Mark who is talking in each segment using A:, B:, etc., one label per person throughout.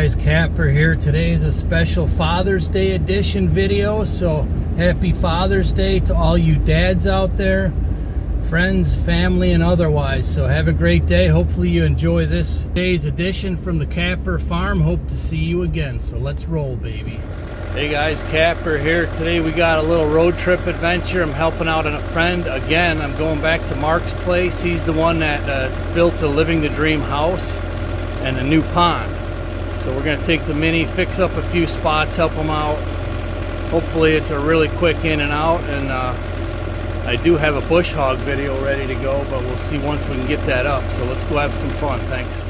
A: guys, Kapper here. Today is a special Father's Day edition video, so happy Father's Day to all you dads out there, friends, family, and otherwise. So have a great day. Hopefully you enjoy this day's edition from the Kapper farm. Hope to see you again. So let's roll, baby. Hey guys, Kapper here. Today we got a little road trip adventure. I'm helping out a friend again. I'm going back to Mark's place. He's the one that built the Living the Dream house and a new pond. So we're gonna take the Mini, fix up a few spots, help them out. Hopefully it's a really quick in and out, and I do have a bush hog video ready to go, but we'll see once we can get that up. So let's go have some fun. Thanks.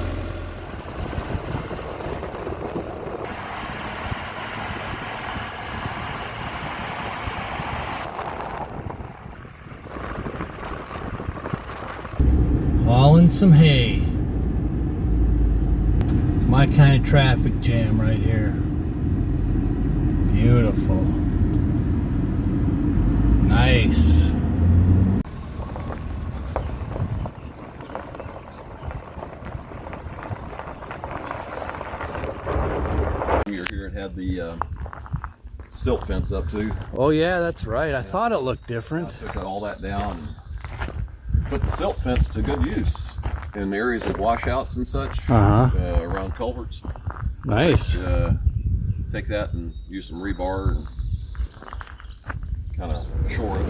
A: Hauling some hay. It's my kind of traffic jam right here. Beautiful. Nice.
B: You're here and had the silt fence up too.
A: Oh yeah, that's right. I thought it looked different.
B: I took all that down and put the silt fence to good use in areas of washouts and such, around culverts.
A: Nice.
B: Take that and use some rebar and kind of shore it.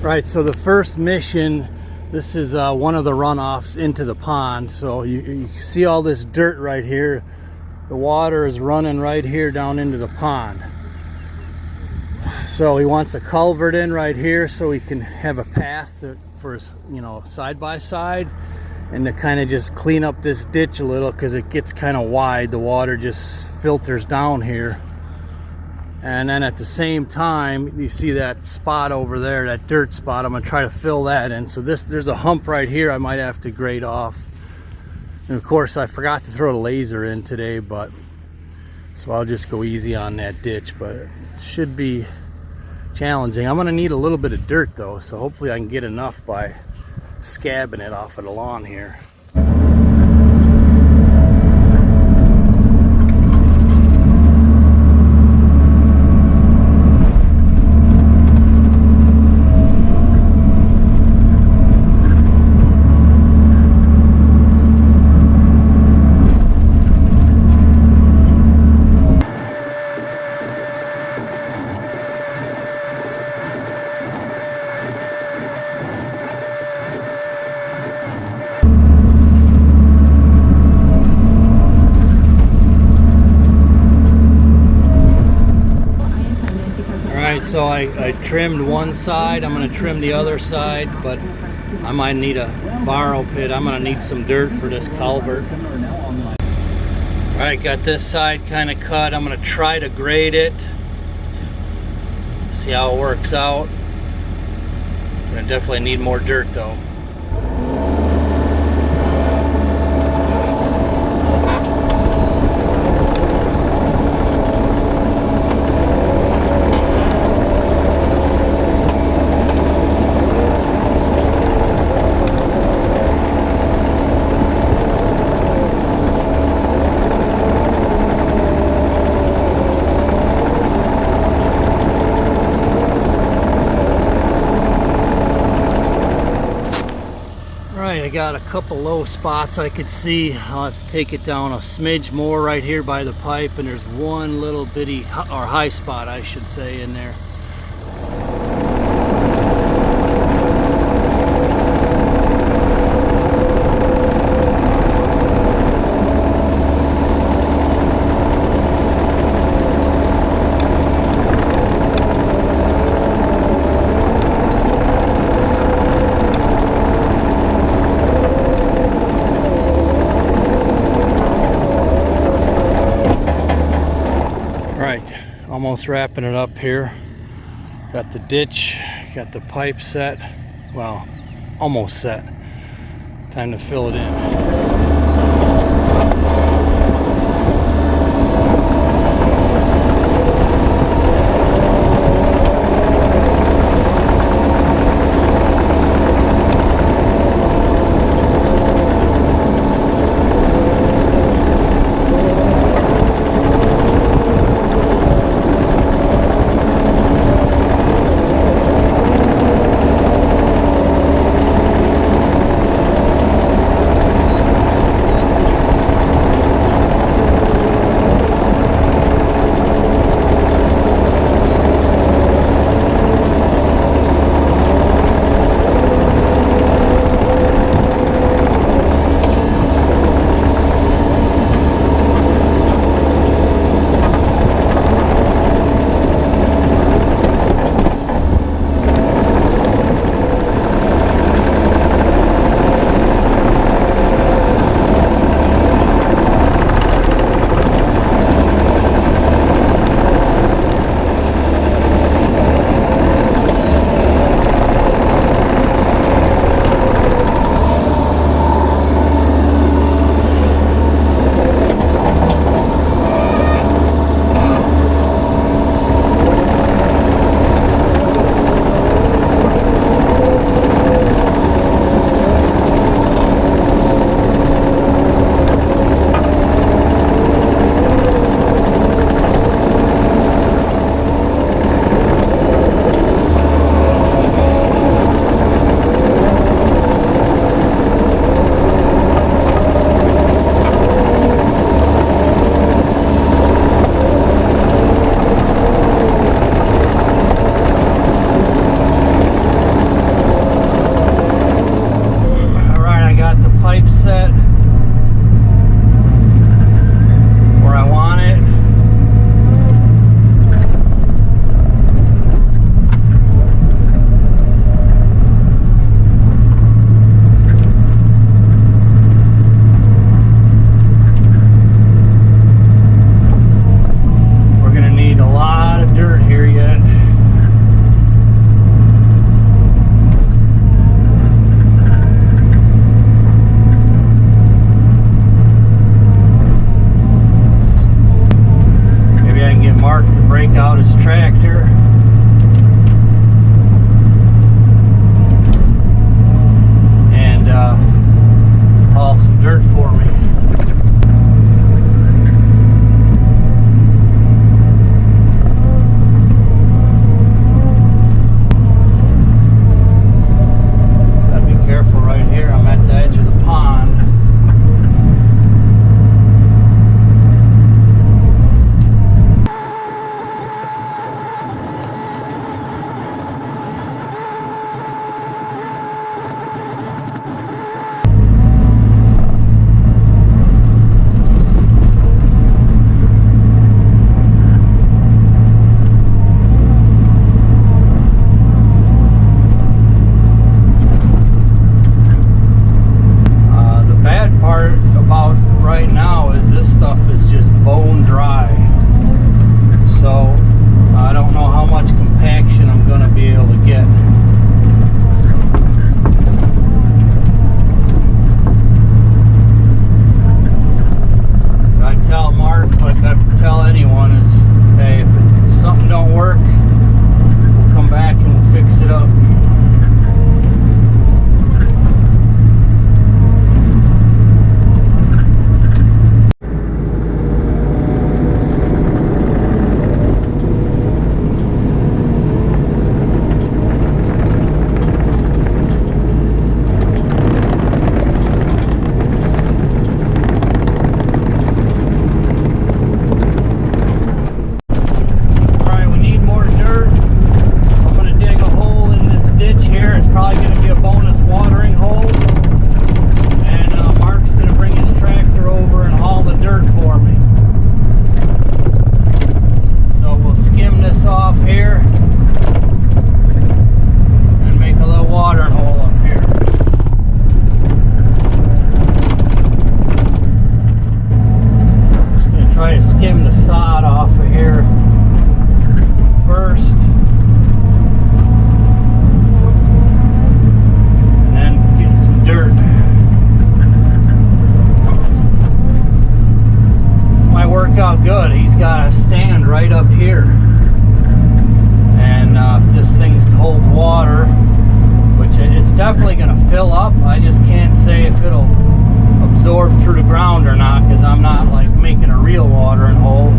A: Right, so the first mission, this is one of the runoffs into the pond. So you see all this dirt right here. The water is running right here down into the pond. So he wants a culvert in right here so he can have a path for his, side by side, and to kind of just clean up this ditch a little because it gets kind of wide. The water just filters down here. And then at the same time, you see that spot over there, that dirt spot. I'm gonna try to fill that in. So there's a hump right here I might have to grade off. And of course I forgot to throw the laser in today, so I'll just go easy on that ditch, but it should be challenging. I'm gonna need a little bit of dirt though, so hopefully I can get enough by scabbing it off of the lawn here. So I trimmed one side. I'm going to trim the other side, but I might need a borrow pit. I'm going to need some dirt for this culvert. Alright, got this side kind of cut. I'm going to try to grade it, see how it works out. Going to definitely need more dirt though. I got a couple low spots I could see. I'll have to take it down a smidge more right here by the pipe, and there's one little bitty, or high spot I should say, in there. Almost wrapping it up here. Got the ditch, got the pipe set. Well, almost set. Time to fill it in. I just can't say if it'll absorb through the ground or not, because I'm not like making a real watering hole.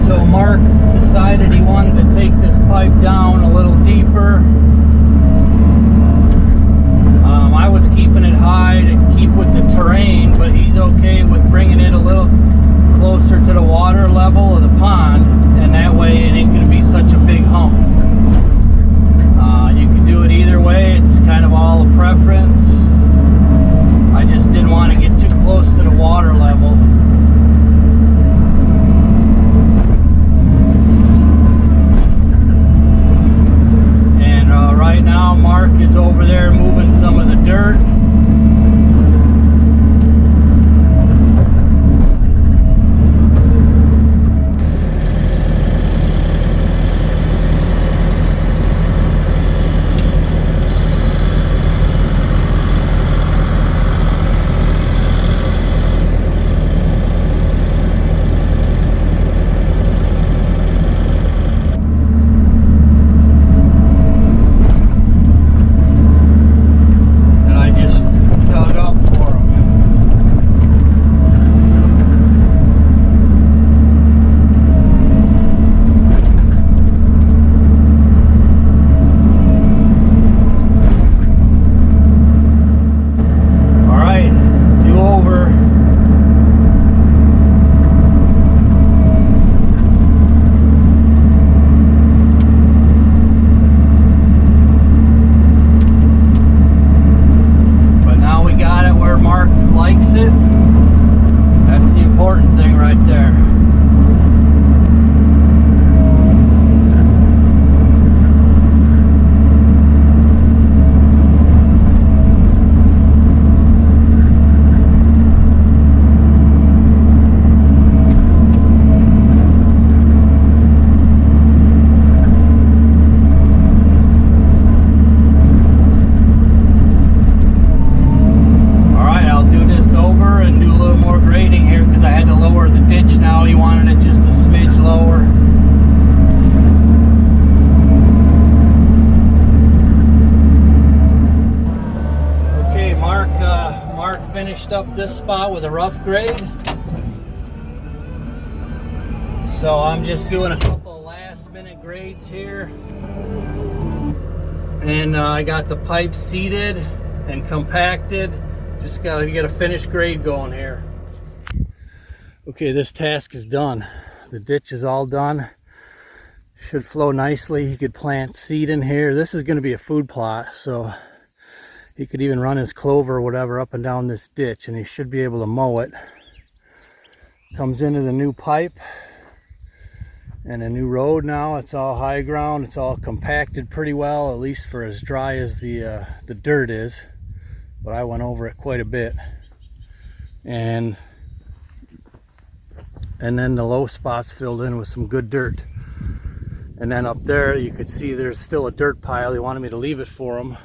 A: So Mark decided he wanted to take this pipe down a little deeper. I was keeping it high to keep with the terrain, but he's okay with bringing it a little closer to the water level of the pond, and that way it ain't going to be such a big hump. You can do it either way. It's kind of all a preference. I just didn't want to get too close to the water level. Right now Mark is over there moving some of the dirt. Finished up this spot with a rough grade, so I'm just doing a couple of last minute grades here, and I got the pipe seated and compacted. Just got to get a finished grade going here. Okay, this task is done. The ditch is all done. Should flow nicely. He could plant seed in here. This is going to be a food plot, so he could even run his clover or whatever up and down this ditch, and he should be able to mow it. Comes into the new pipe and a new road now. It's all high ground. It's all compacted pretty well, at least for as dry as the dirt is. But I went over it quite a bit. And then the low spots filled in with some good dirt. And then up there you could see there's still a dirt pile. He wanted me to leave it for him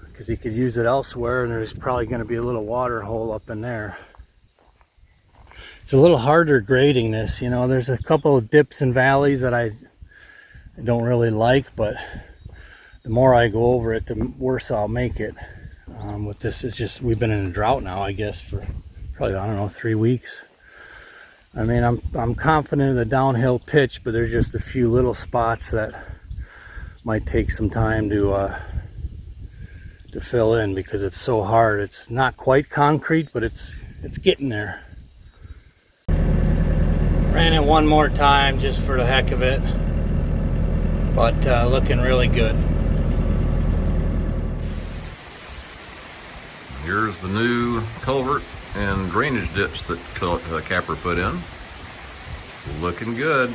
A: because he could use it elsewhere, and there's probably going to be a little water hole up in there. It's a little harder grading this, you know. There's a couple of dips and valleys that I don't really like, but the more I go over it, the worse I'll make it. With this, it's just, we've been in a drought now, I guess, for probably, I don't know, 3 weeks. I mean, I'm confident in the downhill pitch, but there's just a few little spots that might take some time to fill in because it's so hard. It's not quite concrete, but it's getting there. Ran it one more time just for the heck of it, but looking really good.
B: Here's the new culvert and drainage ditch that Kapper put in. Looking good.